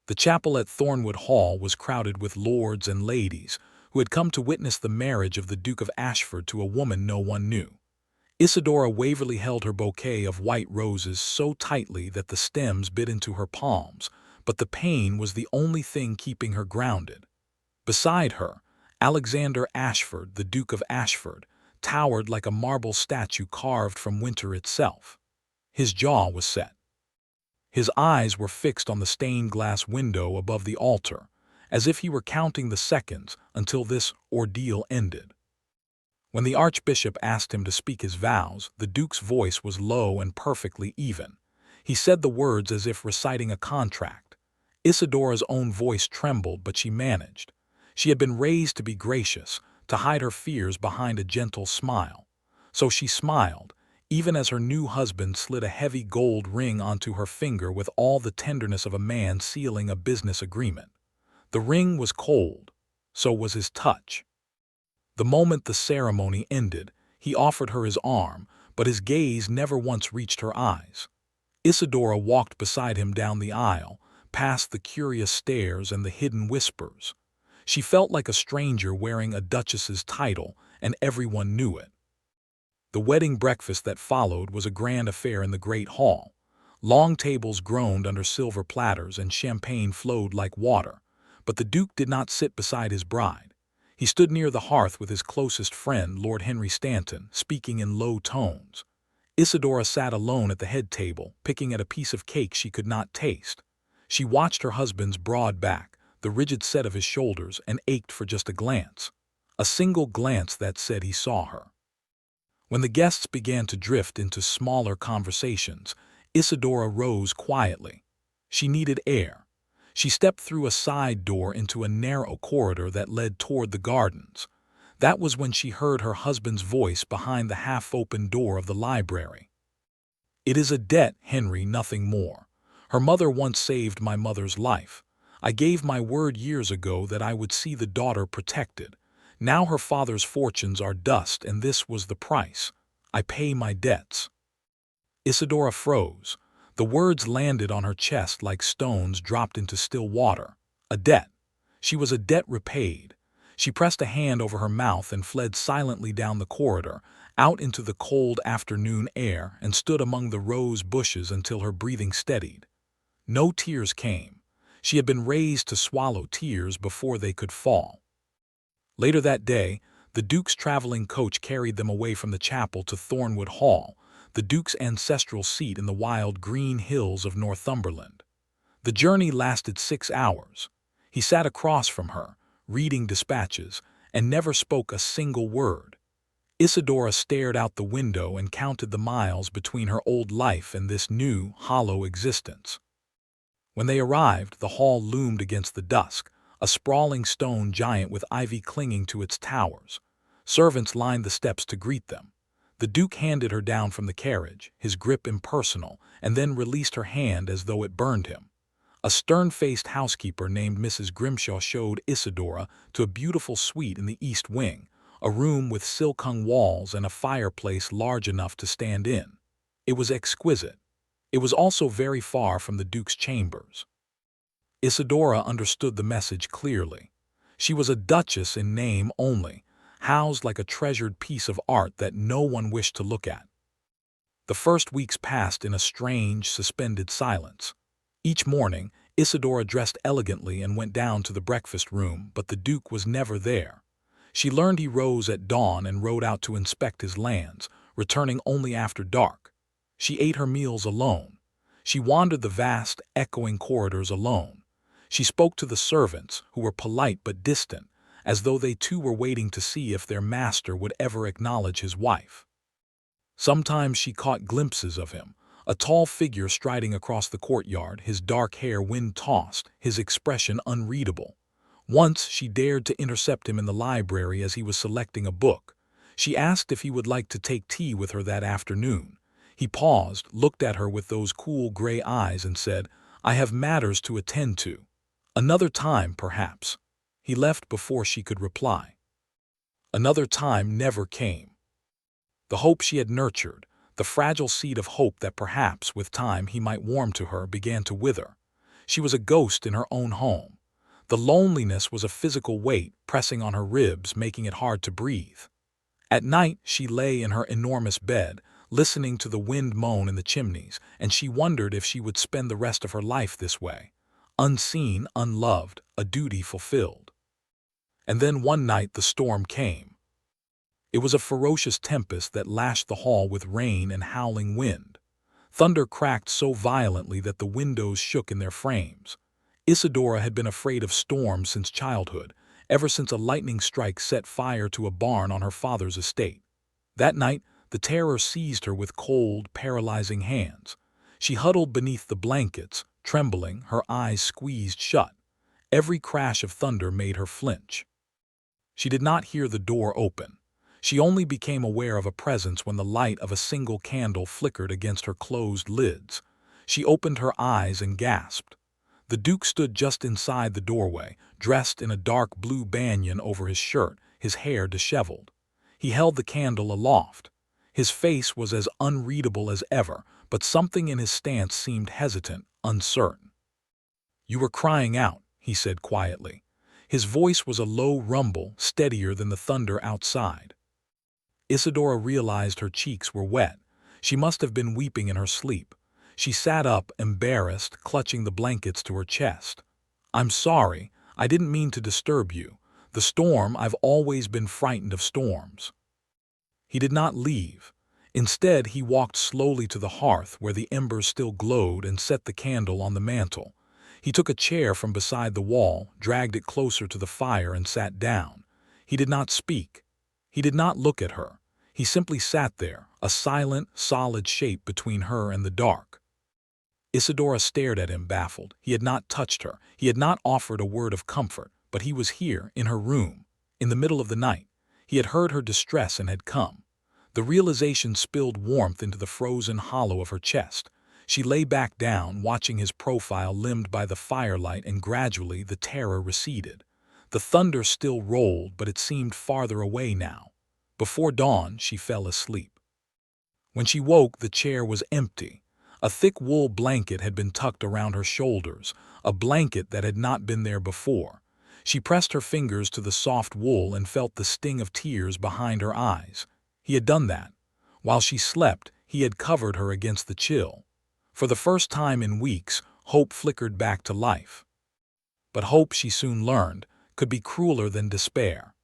The chapel at Thornwood Hall was crowded with lords and ladies who had come to witness the marriage of the Duke of Ashford to a woman no one knew. Isadora Waverley held her bouquet of white roses so tightly that the stems bit into her palms, but the pain was the only thing keeping her grounded. Beside her, Alexander Ashford, the Duke of Ashford, towered like a marble statue carved from winter itself. His jaw was set. His eyes were fixed on the stained glass window above the altar, as if he were counting the seconds until this ordeal ended. When the Archbishop asked him to speak his vows, the Duke's voice was low and perfectly even. He said the words as if reciting a contract. Isadora's own voice trembled, but she managed. She had been raised to be gracious, to hide her fears behind a gentle smile. So she smiled, even as her new husband slid a heavy gold ring onto her finger with all the tenderness of a man sealing a business agreement. The ring was cold, so was his touch. The moment the ceremony ended, he offered her his arm, but his gaze never once reached her eyes. Isadora walked beside him down the aisle, past the curious stares and the hidden whispers. She felt like a stranger wearing a duchess's title, and everyone knew it. The wedding breakfast that followed was a grand affair in the great hall. Long tables groaned under silver platters and champagne flowed like water, but the Duke did not sit beside his bride. He stood near the hearth with his closest friend, Lord Henry Stanton, speaking in low tones. Isadora sat alone at the head table, picking at a piece of cake she could not taste. She watched her husband's broad back, the rigid set of his shoulders, and ached for just a glance. A single glance that said he saw her. When the guests began to drift into smaller conversations, Isadora rose quietly. She needed air. She stepped through a side door into a narrow corridor that led toward the gardens. That was when she heard her husband's voice behind the half-open door of the library. "It is a debt, Henry, nothing more. Her mother once saved my mother's life. I gave my word years ago that I would see the daughter protected. Now her father's fortunes are dust, and this was the price. I pay my debts." Isadora froze. The words landed on her chest like stones dropped into still water. A debt. She was a debt repaid. She pressed a hand over her mouth and fled silently down the corridor, out into the cold afternoon air, and stood among the rose bushes until her breathing steadied. No tears came. She had been raised to swallow tears before they could fall. Later that day, the Duke's traveling coach carried them away from the chapel to Thornwood Hall, the Duke's ancestral seat in the wild green hills of Northumberland. The journey lasted 6 hours. He sat across from her, reading dispatches, and never spoke a single word. Isadora stared out the window and counted the miles between her old life and this new, hollow existence. When they arrived, the hall loomed against the dusk, a sprawling stone giant with ivy clinging to its towers. Servants lined the steps to greet them. The Duke handed her down from the carriage, his grip impersonal, and then released her hand as though it burned him. A stern-faced housekeeper named Mrs. Grimshaw showed Isadora to a beautiful suite in the east wing, a room with silk-hung walls and a fireplace large enough to stand in. It was exquisite. It was also very far from the Duke's chambers. Isadora understood the message clearly. She was a duchess in name only, housed like a treasured piece of art that no one wished to look at. The first weeks passed in a strange, suspended silence. Each morning, Isadora dressed elegantly and went down to the breakfast room, but the Duke was never there. She learned he rose at dawn and rode out to inspect his lands, returning only after dark. She ate her meals alone. She wandered the vast, echoing corridors alone. She spoke to the servants, who were polite but distant, as though they too were waiting to see if their master would ever acknowledge his wife. Sometimes she caught glimpses of him, a tall figure striding across the courtyard, his dark hair wind-tossed, his expression unreadable. Once she dared to intercept him in the library as he was selecting a book. She asked if he would like to take tea with her that afternoon. He paused, looked at her with those cool gray eyes, and said, "I have matters to attend to. Another time, perhaps." He left before she could reply. Another time never came. The hope she had nurtured, the fragile seed of hope that perhaps with time he might warm to her, began to wither. She was a ghost in her own home. The loneliness was a physical weight pressing on her ribs, making it hard to breathe. At night, she lay in her enormous bed, listening to the wind moan in the chimneys, and she wondered if she would spend the rest of her life this way. Unseen, unloved, a duty fulfilled. And then one night the storm came. It was a ferocious tempest that lashed the hall with rain and howling wind. Thunder cracked so violently that the windows shook in their frames. Isadora had been afraid of storms since childhood, ever since a lightning strike set fire to a barn on her father's estate. That night, the terror seized her with cold, paralyzing hands. She huddled beneath the blankets, trembling, her eyes squeezed shut. Every crash of thunder made her flinch. She did not hear the door open. She only became aware of a presence when the light of a single candle flickered against her closed lids. She opened her eyes and gasped. The Duke stood just inside the doorway, dressed in a dark blue banyan over his shirt, his hair disheveled. He held the candle aloft. His face was as unreadable as ever, but something in his stance seemed hesitant, uncertain. "You were crying out," he said quietly. His voice was a low rumble, steadier than the thunder outside. Isadora realized her cheeks were wet. She must have been weeping in her sleep. She sat up, embarrassed, clutching the blankets to her chest. "I'm sorry. I didn't mean to disturb you. The storm, I've always been frightened of storms." He did not leave. Instead, he walked slowly to the hearth where the embers still glowed and set the candle on the mantel. He took a chair from beside the wall, dragged it closer to the fire and sat down. He did not speak. He did not look at her. He simply sat there, a silent, solid shape between her and the dark. Isadora stared at him, baffled. He had not touched her. He had not offered a word of comfort, but he was here, in her room, in the middle of the night. He had heard her distress and had come. The realization spilled warmth into the frozen hollow of her chest. She lay back down, watching his profile limned by the firelight, and gradually the terror receded. The thunder still rolled, but it seemed farther away now. Before dawn, she fell asleep. When she woke, the chair was empty. A thick wool blanket had been tucked around her shoulders, a blanket that had not been there before. She pressed her fingers to the soft wool and felt the sting of tears behind her eyes. He had done that. While she slept, he had covered her against the chill. For the first time in weeks, hope flickered back to life. But hope, she soon learned, could be crueler than despair.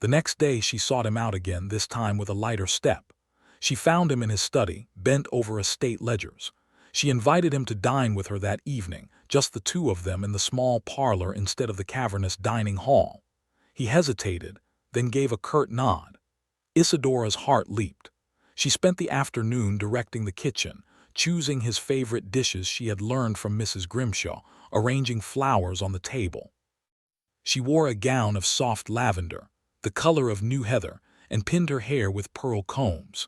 The next day she sought him out again, this time with a lighter step. She found him in his study, bent over estate ledgers. She invited him to dine with her that evening, just the two of them in the small parlor instead of the cavernous dining hall. He hesitated, then gave a curt nod. Isadora's heart leaped. She spent the afternoon directing the kitchen, choosing his favorite dishes she had learned from Mrs. Grimshaw, arranging flowers on the table. She wore a gown of soft lavender, the color of new heather, and pinned her hair with pearl combs.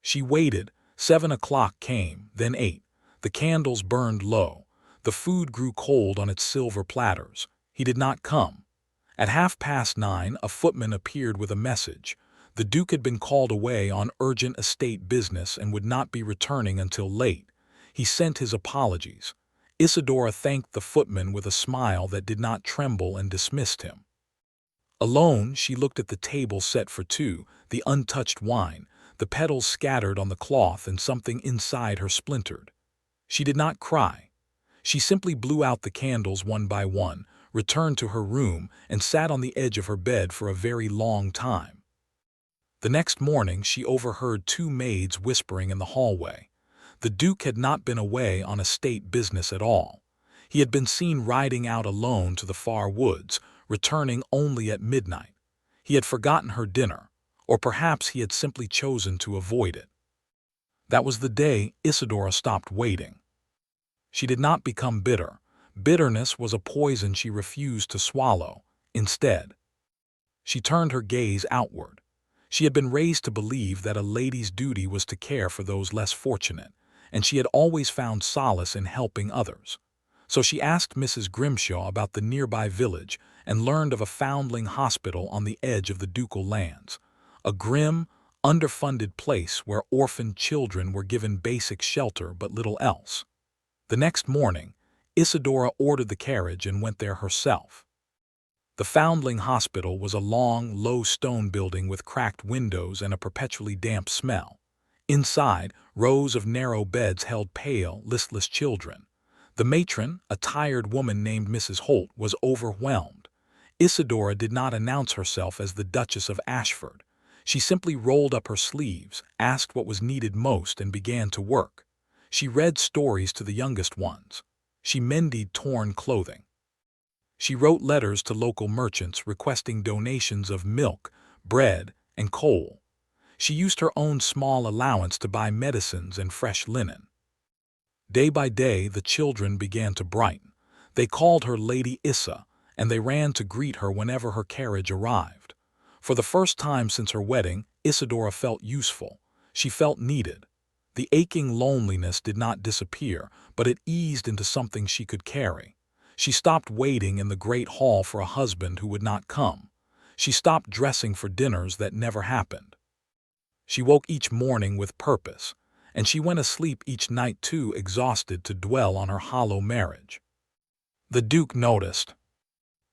She waited. 7 o'clock came, then 8. The candles burned low. The food grew cold on its silver platters. He did not come. At 9:30, a footman appeared with a message. The Duke had been called away on urgent estate business and would not be returning until late. He sent his apologies. Isadora thanked the footman with a smile that did not tremble and dismissed him. Alone, she looked at the table set for two, the untouched wine, the petals scattered on the cloth, and something inside her splintered. She did not cry. She simply blew out the candles one by one, returned to her room, and sat on the edge of her bed for a very long time. The next morning she overheard two maids whispering in the hallway. The Duke had not been away on estate business at all. He had been seen riding out alone to the far woods, returning only at midnight. He had forgotten her dinner, or perhaps he had simply chosen to avoid it. That was the day Isadora stopped waiting. She did not become bitter. Bitterness was a poison she refused to swallow. Instead, she turned her gaze outward. She had been raised to believe that a lady's duty was to care for those less fortunate, and she had always found solace in helping others. So she asked Mrs. Grimshaw about the nearby village and learned of a foundling hospital on the edge of the ducal lands, a grim, underfunded place where orphaned children were given basic shelter but little else. The next morning, Isadora ordered the carriage and went there herself. The Foundling Hospital was a long, low stone building with cracked windows and a perpetually damp smell. Inside, rows of narrow beds held pale, listless children. The matron, a tired woman named Mrs. Holt, was overwhelmed. Isadora did not announce herself as the Duchess of Ashford. She simply rolled up her sleeves, asked what was needed most, and began to work. She read stories to the youngest ones. She mended torn clothing. She wrote letters to local merchants requesting donations of milk, bread, and coal. She used her own small allowance to buy medicines and fresh linen. Day by day, the children began to brighten. They called her Lady Issa, and they ran to greet her whenever her carriage arrived. For the first time since her wedding, Isadora felt useful. She felt needed. The aching loneliness did not disappear, but it eased into something she could carry. She stopped waiting in the great hall for a husband who would not come. She stopped dressing for dinners that never happened. She woke each morning with purpose, and she went asleep each night too exhausted to dwell on her hollow marriage. The Duke noticed.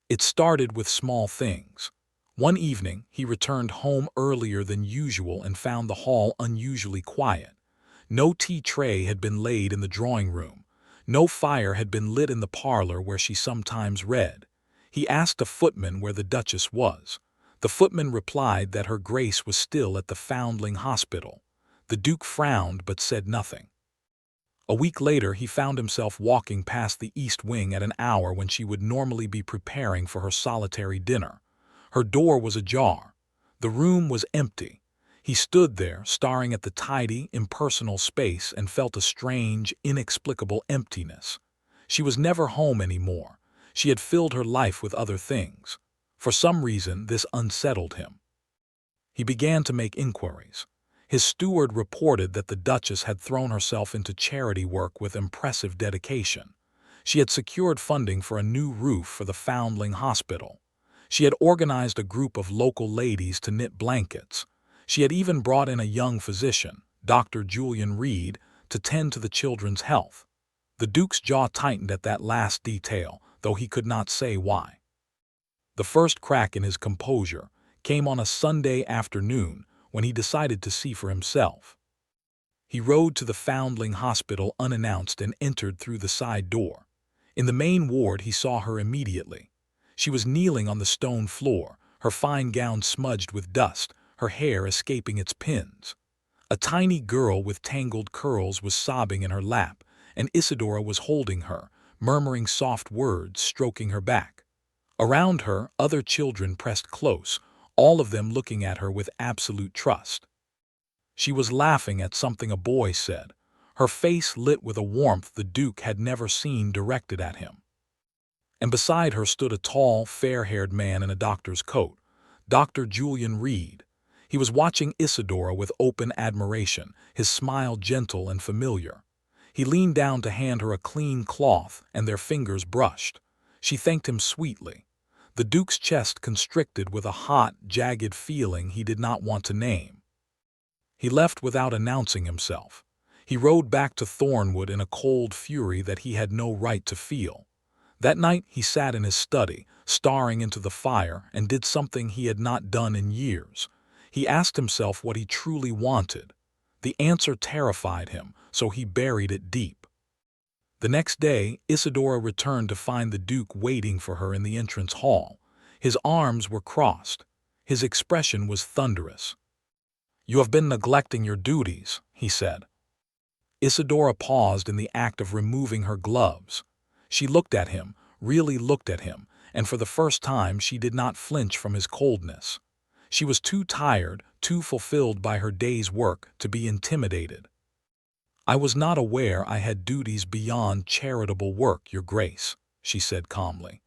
It started with small things. One evening, he returned home earlier than usual and found the hall unusually quiet. No tea tray had been laid in the drawing room. No fire had been lit in the parlor where she sometimes read. He asked a footman where the Duchess was. The footman replied that her Grace was still at the Foundling Hospital. The Duke frowned but said nothing. A week later, he found himself walking past the East Wing at an hour when she would normally be preparing for her solitary dinner. Her door was ajar. The room was empty. He stood there, staring at the tidy, impersonal space, and felt a strange, inexplicable emptiness. She was never home anymore. She had filled her life with other things. For some reason, this unsettled him. He began to make inquiries. His steward reported that the Duchess had thrown herself into charity work with impressive dedication. She had secured funding for a new roof for the Foundling Hospital. She had organized a group of local ladies to knit blankets. She had even brought in a young physician, Dr. Julian Reed, to tend to the children's health. The Duke's jaw tightened at that last detail, though he could not say why. The first crack in his composure came on a Sunday afternoon when he decided to see for himself. He rode to the Foundling Hospital unannounced and entered through the side door. In the main ward, he saw her immediately. She was kneeling on the stone floor, her fine gown smudged with dust, her hair escaping its pins. A tiny girl with tangled curls was sobbing in her lap, and Isadora was holding her, murmuring soft words, stroking her back. Around her, other children pressed close, all of them looking at her with absolute trust. She was laughing at something a boy said, her face lit with a warmth the Duke had never seen directed at him. And beside her stood a tall, fair-haired man in a doctor's coat, Dr. Julian Reed. He was watching Isadora with open admiration, his smile gentle and familiar. He leaned down to hand her a clean cloth, and their fingers brushed. She thanked him sweetly. The Duke's chest constricted with a hot, jagged feeling he did not want to name. He left without announcing himself. He rode back to Thornwood in a cold fury that he had no right to feel. That night he sat in his study, staring into the fire, and did something he had not done in years. He asked himself what he truly wanted. The answer terrified him, so he buried it deep. The next day, Isadora returned to find the Duke waiting for her in the entrance hall. His arms were crossed. His expression was thunderous. "You have been neglecting your duties," he said. Isadora paused in the act of removing her gloves. She looked at him, really looked at him, and for the first time she did not flinch from his coldness. She was too tired, too fulfilled by her day's work, to be intimidated. "I was not aware I had duties beyond charitable work, Your Grace," she said calmly.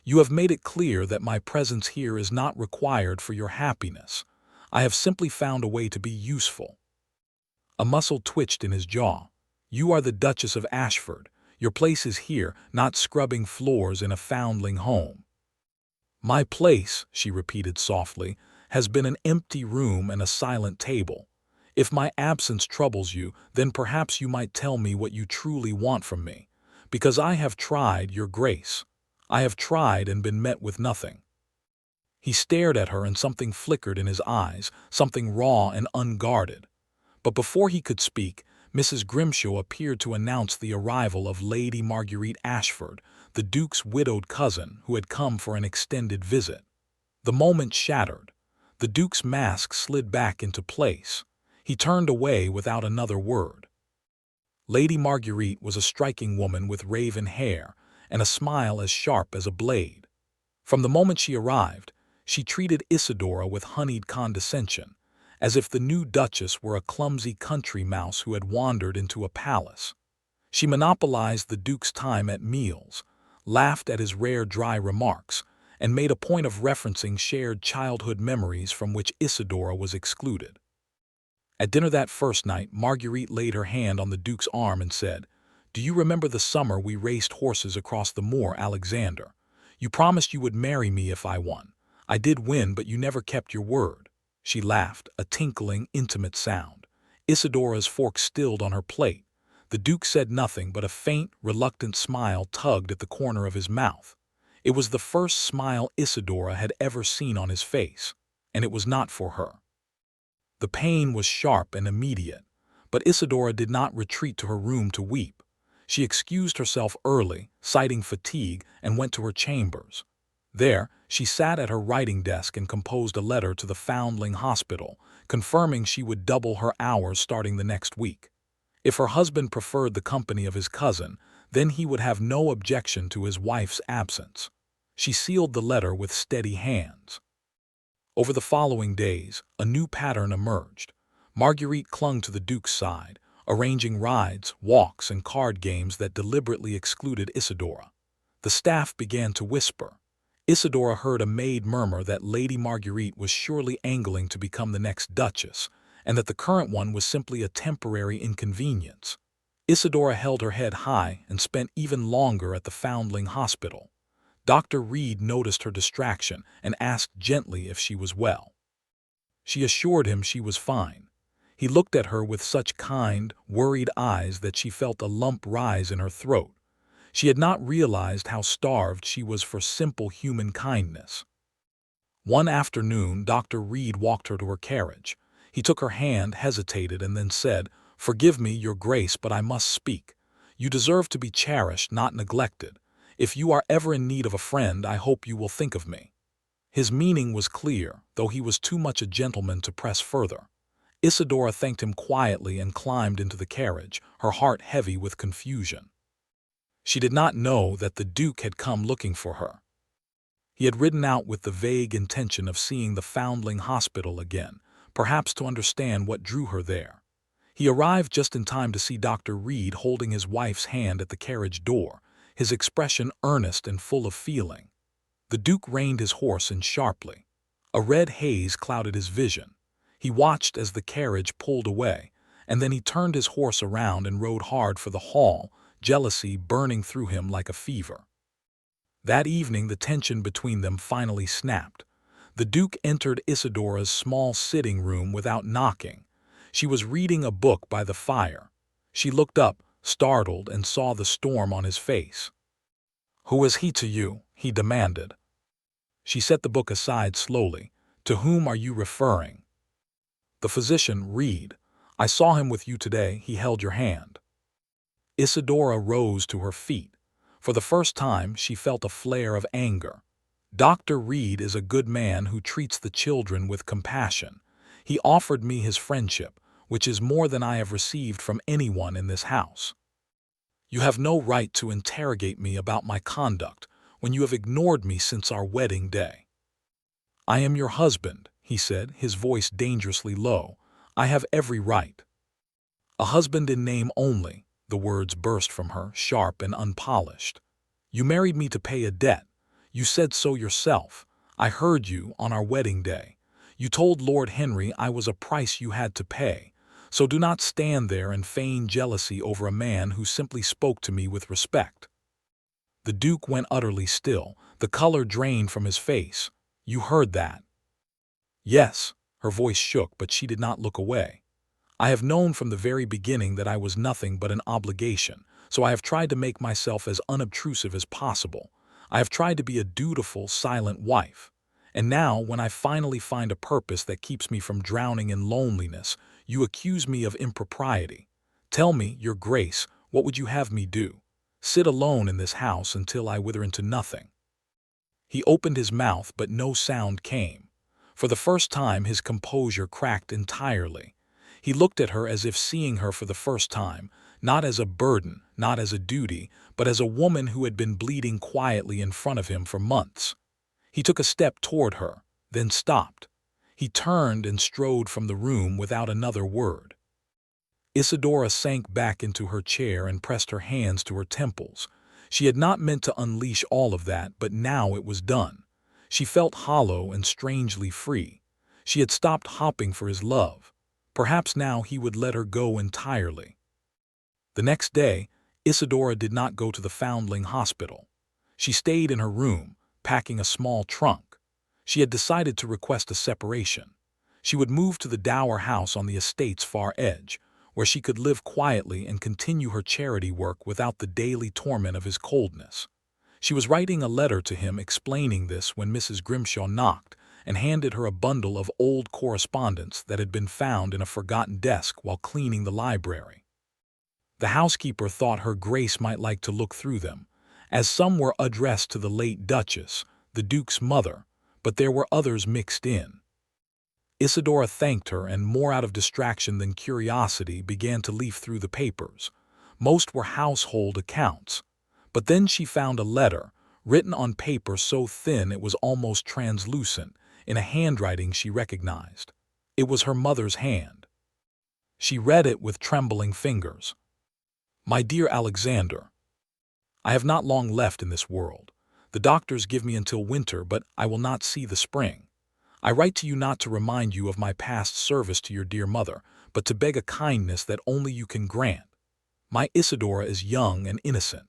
"You have made it clear that my presence here is not required for your happiness. I have simply found a way to be useful." A muscle twitched in his jaw. "You are the Duchess of Ashford. Your place is here, not scrubbing floors in a foundling home." "My place," she repeated softly, "has been an empty room and a silent table. If my absence troubles you, then perhaps you might tell me what you truly want from me. "Because I have tried, your grace. I have tried and been met with nothing." He stared at her and something flickered in his eyes, something raw and unguarded. But before he could speak, Mrs. Grimshaw appeared to announce the arrival of Lady Marguerite Ashford, the Duke's widowed cousin, who had come for an extended visit. The moment shattered. The Duke's mask slid back into place. He turned away without another word. Lady Marguerite was a striking woman with raven hair and a smile as sharp as a blade. From the moment she arrived, she treated Isadora with honeyed condescension, as if the new Duchess were a clumsy country mouse who had wandered into a palace. She monopolized the Duke's time at meals, laughed at his rare dry remarks, and made a point of referencing shared childhood memories from which Isadora was excluded. At dinner that first night, Marguerite laid her hand on the Duke's arm and said, "Do you remember the summer we raced horses across the moor, Alexander? You promised you would marry me if I won. I did win, but you never kept your word." She laughed, a tinkling, intimate sound. Isadora's fork stilled on her plate. The Duke said nothing, but a faint, reluctant smile tugged at the corner of his mouth. It was the first smile Isadora had ever seen on his face, and it was not for her. The pain was sharp and immediate, but Isadora did not retreat to her room to weep. She excused herself early, citing fatigue, and went to her chambers. There, she sat at her writing desk and composed a letter to the Foundling Hospital, confirming she would double her hours starting the next week. If her husband preferred the company of his cousin, then he would have no objection to his wife's absence. She sealed the letter with steady hands. Over the following days, a new pattern emerged. Marguerite clung to the Duke's side, arranging rides, walks, and card games that deliberately excluded Isadora. The staff began to whisper. Isadora heard a maid murmur that Lady Marguerite was surely angling to become the next Duchess, and that the current one was simply a temporary inconvenience. Isadora held her head high and spent even longer at the Foundling Hospital. Dr. Reed noticed her distraction and asked gently if she was well. She assured him she was fine. He looked at her with such kind, worried eyes that she felt a lump rise in her throat. She had not realized how starved she was for simple human kindness. One afternoon, Dr. Reed walked her to her carriage. He took her hand, hesitated, and then said, "Forgive me, Your Grace, but I must speak. You deserve to be cherished, not neglected. If you are ever in need of a friend, I hope you will think of me." His meaning was clear, though he was too much a gentleman to press further. Isadora thanked him quietly and climbed into the carriage, her heart heavy with confusion. She did not know that the Duke had come looking for her. He had ridden out with the vague intention of seeing the Foundling Hospital again, perhaps to understand what drew her there. He arrived just in time to see Dr. Reed holding his wife's hand at the carriage door, his expression earnest and full of feeling. The Duke reined his horse in sharply. A red haze clouded his vision. He watched as the carriage pulled away, and then he turned his horse around and rode hard for the hall, jealousy burning through him like a fever. That evening the tension between them finally snapped. The Duke entered Isadora's small sitting room without knocking. She was reading a book by the fire. She looked up, startled, and saw the storm on his face. "Who is he to you?" he demanded. She set the book aside slowly. "To whom are you referring?" "The physician, Reed. I saw him with you today. He held your hand." Isadora rose to her feet. For the first time, she felt a flare of anger. "Dr. Reed is a good man who treats the children with compassion. He offered me his friendship, which is more than I have received from anyone in this house. You have no right to interrogate me about my conduct when you have ignored me since our wedding day." "I am your husband," he said, his voice dangerously low. "I have every right." "A husband in name only," the words burst from her, sharp and unpolished. "You married me to pay a debt. You said so yourself. I heard you on our wedding day. You told Lord Henry I was a price you had to pay. So do not stand there and feign jealousy over a man who simply spoke to me with respect." The Duke went utterly still. The color drained from his face. "You heard that?" "Yes." Her voice shook, but she did not look away. "I have known from the very beginning that I was nothing but an obligation, so I have tried to make myself as unobtrusive as possible. I have tried to be a dutiful, silent wife. And now, when I finally find a purpose that keeps me from drowning in loneliness, you accuse me of impropriety. Tell me, Your Grace, what would you have me do? Sit alone in this house until I wither into nothing." He opened his mouth, but no sound came. For the first time, his composure cracked entirely. He looked at her as if seeing her for the first time, not as a burden, not as a duty, but as a woman who had been bleeding quietly in front of him for months. He took a step toward her, then stopped. He turned and strode from the room without another word. Isadora sank back into her chair and pressed her hands to her temples. She had not meant to unleash all of that, but now it was done. She felt hollow and strangely free. She had stopped hopping for his love. Perhaps now he would let her go entirely. The next day, Isadora did not go to the foundling hospital. She stayed in her room, packing a small trunk. She had decided to request a separation. She would move to the dower house on the estate's far edge, where she could live quietly and continue her charity work without the daily torment of his coldness. She was writing a letter to him explaining this when Mrs. Grimshaw knocked and handed her a bundle of old correspondence that had been found in a forgotten desk while cleaning the library. The housekeeper thought Her Grace might like to look through them, as some were addressed to the late Duchess, the Duke's mother, but there were others mixed in. Isadora thanked her and, more out of distraction than curiosity, began to leaf through the papers. Most were household accounts. But then she found a letter, written on paper so thin it was almost translucent, in a handwriting she recognized. It was her mother's hand. She read it with trembling fingers. "My dear Alexander, I have not long left in this world. The doctors give me until winter, but I will not see the spring. I write to you not to remind you of my past service to your dear mother, but to beg a kindness that only you can grant. My Isadora is young and innocent.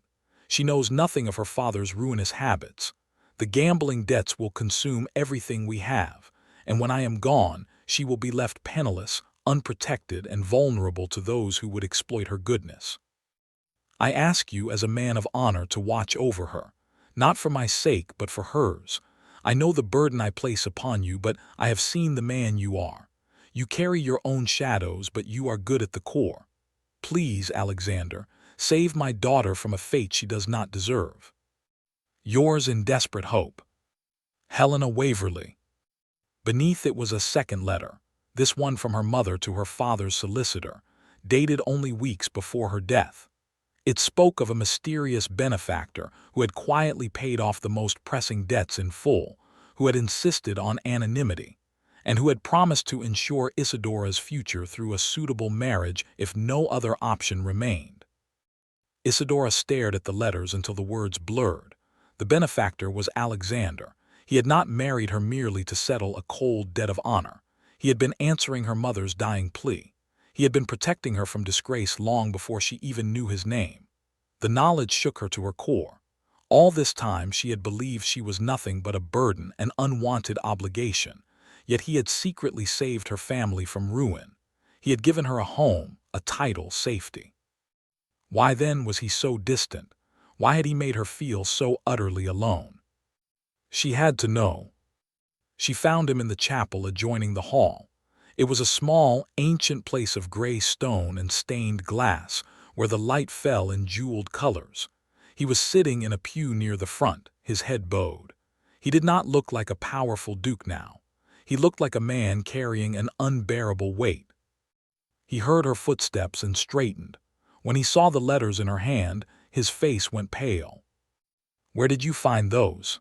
She knows nothing of her father's ruinous habits. The gambling debts will consume everything we have, and when I am gone, she will be left penniless, unprotected, and vulnerable to those who would exploit her goodness. I ask you as a man of honor to watch over her, not for my sake but for hers. I know the burden I place upon you, but I have seen the man you are. You carry your own shadows, but you are good at the core. Please, Alexander, save my daughter from a fate she does not deserve. Yours in desperate hope, Helena Waverley." Beneath it was a second letter, this one from her mother to her father's solicitor, dated only weeks before her death. It spoke of a mysterious benefactor who had quietly paid off the most pressing debts in full, who had insisted on anonymity, and who had promised to ensure Isadora's future through a suitable marriage if no other option remained. Isadora stared at the letters until the words blurred. The benefactor was Alexander. He had not married her merely to settle a cold debt of honor. He had been answering her mother's dying plea. He had been protecting her from disgrace long before she even knew his name. The knowledge shook her to her core. All this time she had believed she was nothing but a burden, an unwanted obligation. Yet he had secretly saved her family from ruin. He had given her a home, a title, safety. Why then was he so distant? Why had he made her feel so utterly alone? She had to know. She found him in the chapel adjoining the hall. It was a small, ancient place of gray stone and stained glass, where the light fell in jeweled colors. He was sitting in a pew near the front, his head bowed. He did not look like a powerful duke now. He looked like a man carrying an unbearable weight. He heard her footsteps and straightened. When he saw the letters in her hand, his face went pale. "Where did you find those?"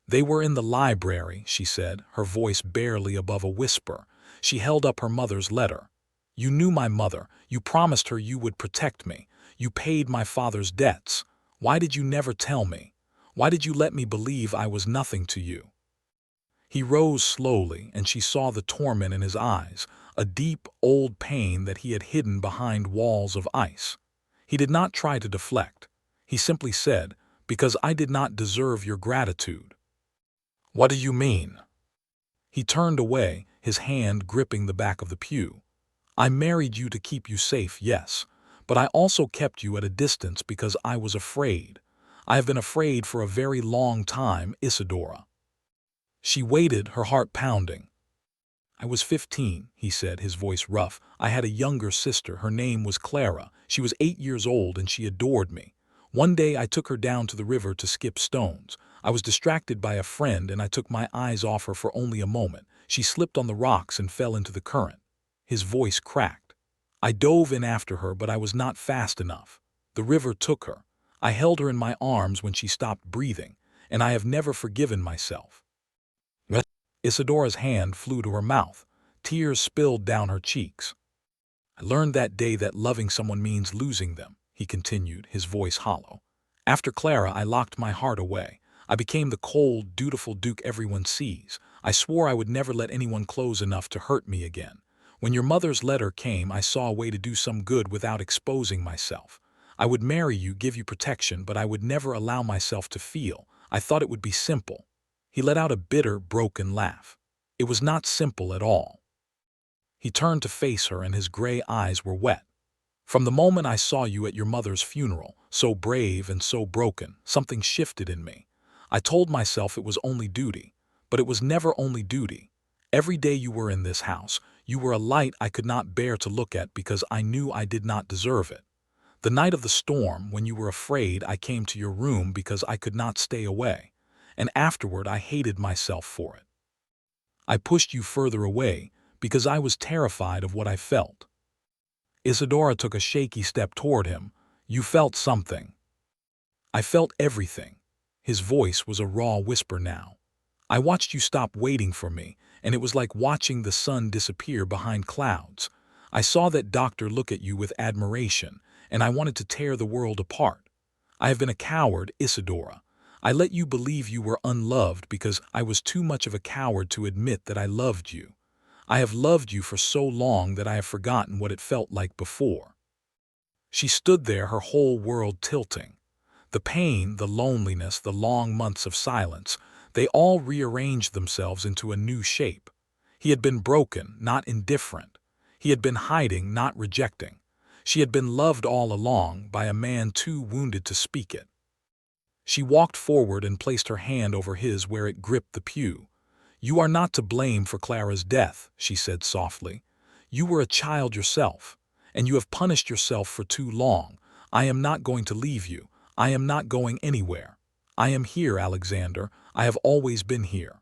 "They were in the library," she said, her voice barely above a whisper. She held up her mother's letter. "You knew my mother. You promised her you would protect me. You paid my father's debts. Why did you never tell me? Why did you let me believe I was nothing to you?" He rose slowly, and she saw the torment in his eyes, a deep, old pain that he had hidden behind walls of ice. He did not try to deflect. He simply said, "Because I did not deserve your gratitude." "What do you mean?" He turned away, his hand gripping the back of the pew. "I married you to keep you safe, yes, But I also kept you at a distance because I was afraid. I have been afraid for a very long time, Isadora." She waited, her heart pounding. "I was 15, he said, his voice rough. "I had a younger sister. Her name was Clara. She was 8 years old and she adored me. One day I took her down to the river to skip stones. I was distracted by a friend and I took my eyes off her for only a moment. She slipped on the rocks and fell into the current." His voice cracked. "I dove in after her, but I was not fast enough. The river took her. I held her in my arms when she stopped breathing, and I have never forgiven myself." Isadora's hand flew to her mouth. Tears spilled down her cheeks. "I learned that day that loving someone means losing them," he continued, his voice hollow. "After Clara, I locked my heart away. I became the cold, dutiful Duke everyone sees. I swore I would never let anyone close enough to hurt me again. When your mother's letter came, I saw a way to do some good without exposing myself. I would marry you, give you protection, but I would never allow myself to feel. I thought it would be simple." He let out a bitter, broken laugh. "It was not simple at all." He turned to face her and his gray eyes were wet. "From the moment I saw you at your mother's funeral, so brave and so broken, something shifted in me. I told myself it was only duty, but it was never only duty. Every day you were in this house, you were a light I could not bear to look at because I knew I did not deserve it. The night of the storm, when you were afraid, I came to your room because I could not stay away. And afterward I hated myself for it. I pushed you further away because I was terrified of what I felt." Isadora took a shaky step toward him. "You felt something." "I felt everything." His voice was a raw whisper now. "I watched you stop waiting for me, and it was like watching the sun disappear behind clouds. I saw that doctor look at you with admiration, and I wanted to tear the world apart. I have been a coward, Isadora. I let you believe you were unloved because I was too much of a coward to admit that I loved you. I have loved you for so long that I have forgotten what it felt like before." She stood there, her whole world tilting. The pain, the loneliness, the long months of silence, they all rearranged themselves into a new shape. He had been broken, not indifferent. He had been hiding, not rejecting. She had been loved all along by a man too wounded to speak it. She walked forward and placed her hand over his where it gripped the pew. "You are not to blame for Clara's death," she said softly. "You were a child yourself, and you have punished yourself for too long. I am not going to leave you. I am not going anywhere. I am here, Alexander. I have always been here."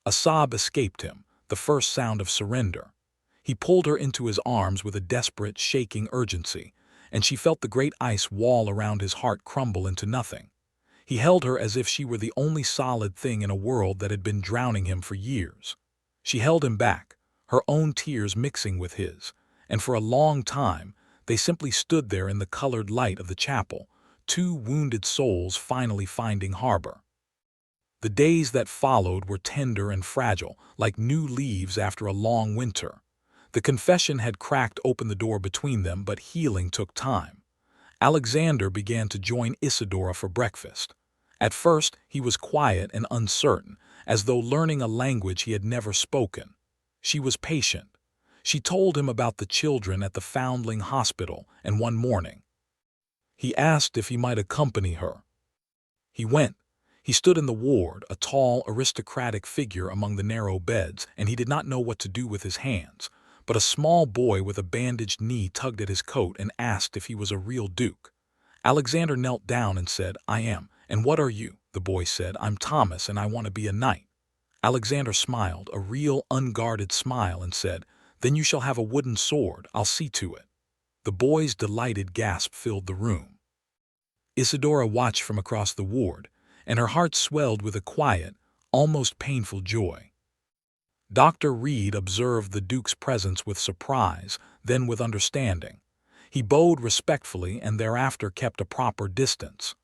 A sob escaped him, the first sound of surrender. He pulled her into his arms with a desperate, shaking urgency, and she felt the great ice wall around his heart crumble into nothing. He held her as if she were the only solid thing in a world that had been drowning him for years. She held him back, her own tears mixing with his, and for a long time they simply stood there in the colored light of the chapel, two wounded souls finally finding harbor. The days that followed were tender and fragile, like new leaves after a long winter. The confession had cracked open the door between them, but healing took time. Alexander began to join Isadora for breakfast. At first, he was quiet and uncertain, as though learning a language he had never spoken. She was patient. She told him about the children at the foundling hospital, and one morning he asked if he might accompany her. He went. He stood in the ward, a tall, aristocratic figure among the narrow beds, and he did not know what to do with his hands. But a small boy with a bandaged knee tugged at his coat and asked if he was a real duke. Alexander knelt down and said, "I am." "And what are you?" The boy said. "I'm Thomas, and I want to be a knight." Alexander smiled, a real, unguarded smile, and said, "Then you shall have a wooden sword. I'll see to it." The boy's delighted gasp filled the room. Isadora watched from across the ward, and her heart swelled with a quiet, almost painful joy. Dr. Reed observed the Duke's presence with surprise, then with understanding. He bowed respectfully and thereafter kept a proper distance.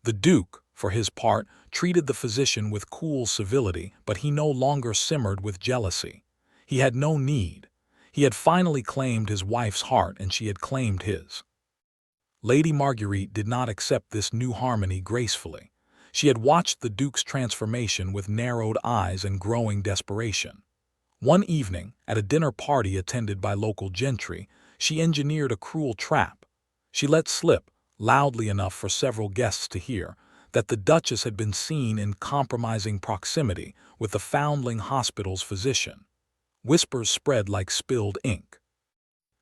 The Duke, for his part, treated the physician with cool civility, but he no longer simmered with jealousy. He had no need. He had finally claimed his wife's heart, and she had claimed his. Lady Marguerite did not accept this new harmony gracefully. She had watched the Duke's transformation with narrowed eyes and growing desperation. One evening, at a dinner party attended by local gentry, she engineered a cruel trap. She let slip, loudly enough for several guests to hear, that the Duchess had been seen in compromising proximity with the Foundling Hospital's physician. Whispers spread like spilled ink.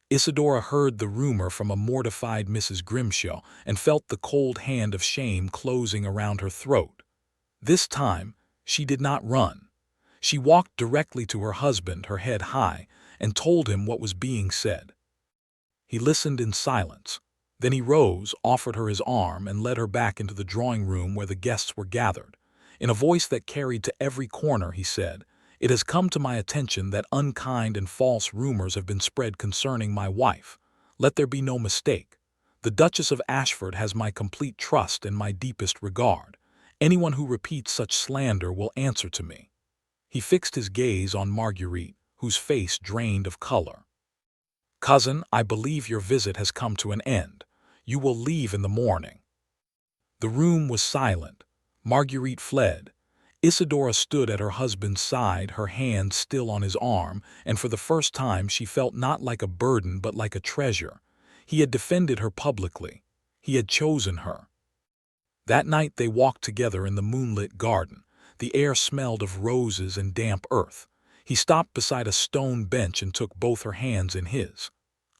Isadora heard the rumor from a mortified Mrs. Grimshaw and felt the cold hand of shame closing around her throat. This time, she did not run. She walked directly to her husband, her head high, and told him what was being said. He listened in silence. Then he rose, offered her his arm, and led her back into the drawing room where the guests were gathered. In a voice that carried to every corner, he said, "It has come to my attention that unkind and false rumors have been spread concerning my wife. Let there be no mistake. The Duchess of Ashford has my complete trust and my deepest regard. Anyone who repeats such slander will answer to me." He fixed his gaze on Marguerite, whose face drained of color. "Cousin, I believe your visit has come to an end. You will leave in the morning." The room was silent. Marguerite fled. Isadora stood at her husband's side, her hand still on his arm, and for the first time she felt not like a burden but like a treasure. He had defended her publicly. He had chosen her. That night they walked together in the moonlit garden. The air smelled of roses and damp earth. He stopped beside a stone bench and took both her hands in his.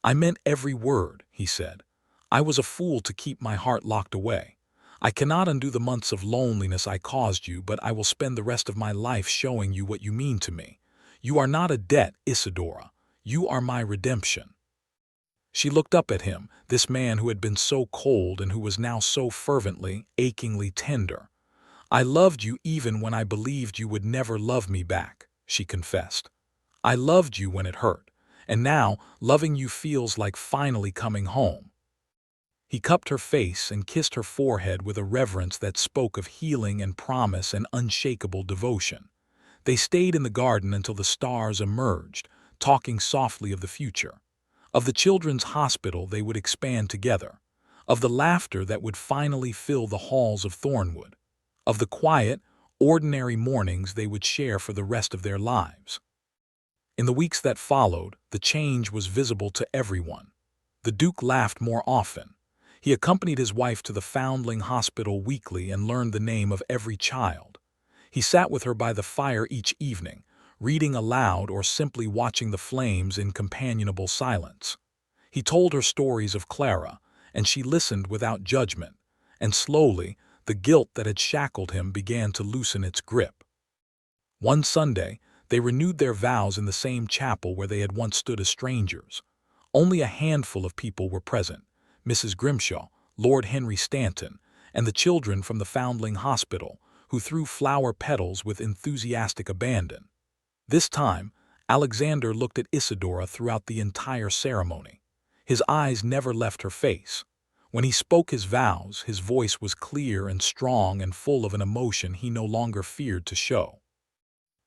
"I meant every word," he said. "I was a fool to keep my heart locked away. I cannot undo the months of loneliness I caused you, but I will spend the rest of my life showing you what you mean to me. You are not a debt, Isadora. You are my redemption." She looked up at him, this man who had been so cold and who was now so fervently, achingly tender. "I loved you even when I believed you would never love me back," she confessed. "I loved you when it hurt, and now loving you feels like finally coming home." He cupped her face and kissed her forehead with a reverence that spoke of healing and promise and unshakable devotion. They stayed in the garden until the stars emerged, talking softly of the future. Of the children's hospital they would expand together. Of the laughter that would finally fill the halls of Thornwood. Of the quiet, ordinary mornings they would share for the rest of their lives. In the weeks that followed, the change was visible to everyone. The Duke laughed more often. He accompanied his wife to the Foundling Hospital weekly and learned the name of every child. He sat with her by the fire each evening, reading aloud or simply watching the flames in companionable silence. He told her stories of Clara, and she listened without judgment, and slowly, the guilt that had shackled him began to loosen its grip. One Sunday, they renewed their vows in the same chapel where they had once stood as strangers. Only a handful of people were present: Mrs. Grimshaw, Lord Henry Stanton, and the children from the Foundling Hospital, who threw flower petals with enthusiastic abandon. This time, Alexander looked at Isadora throughout the entire ceremony. His eyes never left her face. When he spoke his vows, his voice was clear and strong and full of an emotion he no longer feared to show.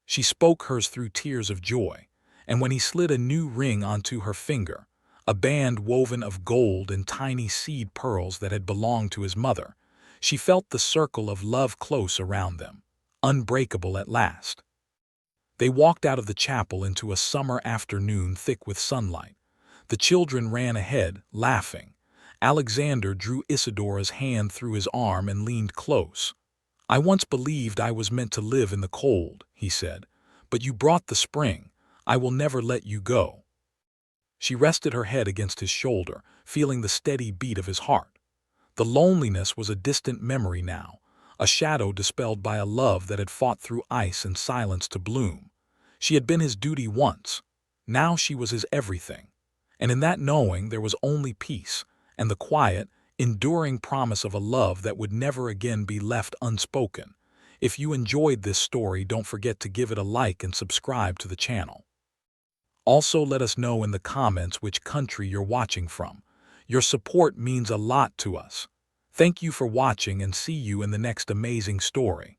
She spoke hers through tears of joy, and when he slid a new ring onto her finger, a band woven of gold and tiny seed pearls that had belonged to his mother, she felt the circle of love close around them, unbreakable at last. They walked out of the chapel into a summer afternoon thick with sunlight. The children ran ahead, laughing. Alexander drew Isadora's hand through his arm and leaned close. "I once believed I was meant to live in the cold," he said, "but you brought the spring. I will never let you go." She rested her head against his shoulder, feeling the steady beat of his heart. The loneliness was a distant memory now, a shadow dispelled by a love that had fought through ice and silence to bloom. She had been his duty once. Now she was his everything. And in that knowing there was only peace, and the quiet, enduring promise of a love that would never again be left unspoken. If you enjoyed this story, don't forget to give it a like and subscribe to the channel. Also, let us know in the comments which country you're watching from. Your support means a lot to us. Thank you for watching, and see you in the next amazing story.